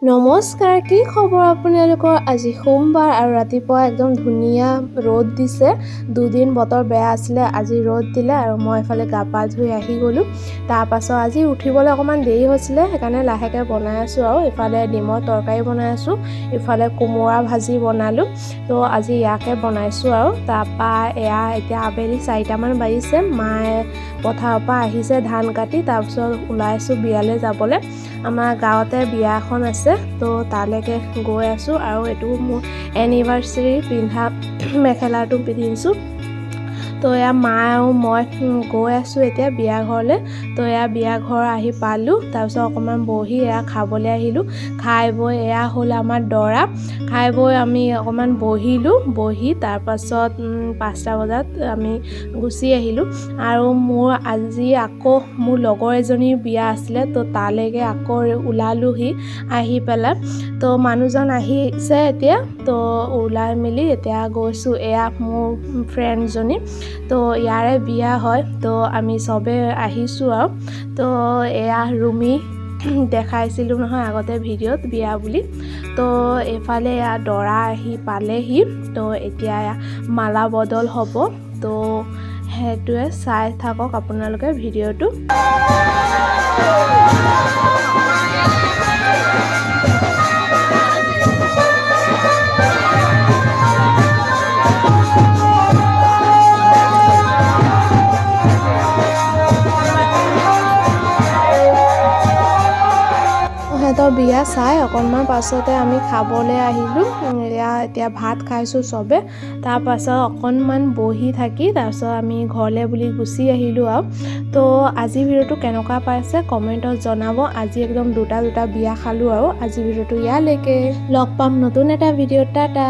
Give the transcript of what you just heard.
নমস্কাৰ, কি খবৰ আপোনালোকৰ? আজি সোমবাৰ আৰু ৰাতিপুৱা একদম ধুনীয়া ৰ'দ দিছে। দুদিন বতৰ বেয়া আছিলে, আজি ৰ'দ দিলে আৰু মই এফালে গা পা ধুই আহি গ'লোঁ। তাৰপাছত আজি উঠিবলৈ অকণমান দেৰি হৈছিলে, সেইকাৰণে লাহেকৈ বনাই আছোঁ আৰু ইফালে ডিমৰ তৰকাৰী বনাই আছোঁ, ইফালে কোমোৰা ভাজি বনালোঁ। তো আজি ইয়াকে বনাইছোঁ আৰু তাৰপৰা এয়া এতিয়া আবেলি 4টামান বাজিছে। মায়ে পথাৰৰ পৰা আহিছে ধান কাটি, তাৰপিছত ওলাইছোঁ বিয়ালৈ যাবলৈ। আমাৰ গাঁৱতে বিয়া এখন আছে, তো তালৈকে গৈ আছোঁ আৰু এইটো মোৰ এনিভাৰ্চাৰী পিন্ধা মেখেলাটো পিন্ধিছোঁ। তো এয়া মা আৰু মই গৈ আছোঁ এতিয়া বিয়া ঘৰলৈ। তো এয়া বিয়া ঘৰ আহি পালোঁ, তাৰপিছত অকণমান বহি এয়া খাবলৈ আহিলোঁ। খাই বৈ এয়া হ'ল আমাৰ দৰা। খাই বৈ আমি অকণমান বহি তাৰপাছত 5টা বজাত আমি গুচি আহিলোঁ। আৰু মোৰ আজি আকৌ মোৰ লগৰ এজনীৰ বিয়া আছিলে, তো তালৈকে আকৌ ওলালোহি আহি পেলাই। তো মানুহজন আহিছে এতিয়া, তো ওলাই মেলি এতিয়া গৈছোঁ। এয়া মোৰ ফ্ৰেণ্ডজনী, তো ইয়াৰে বিয়া হয়, তো আমি চবে আহিছোঁ আৰু। তো এয়া ৰুমি দেখাইছিলোঁ নহয় আগতে ভিডিঅ'ত বিয়া বুলি। তো এইফালে এয়া দৰা আহি পালেহি, তো এতিয়া মালা বদল হ'ব। তো সেইটোৱে চাই থাকক আপোনালোকে ভিডিঅ'টো। সিহঁতৰ বিয়া চাই অকণমান পাছতে আমি খাবলৈ আহিলোঁ। এতিয়া ভাত খাইছোঁ চবে। তাৰপাছত অকণমান বহি থাকি তাৰপিছত আমি ঘৰলৈ বুলি গুচি আহিলোঁ আৰু। তো আজি ভিডিঅ'টো কেনেকুৱা পাইছে কমেণ্টত জনাব। আজি একদম দুটা বিয়া খালোঁ আৰু। আজি ভিডিঅ'টো ইয়ালৈকে, লগ পাম নতুন এটা ভিডিঅ'ত। টাটা।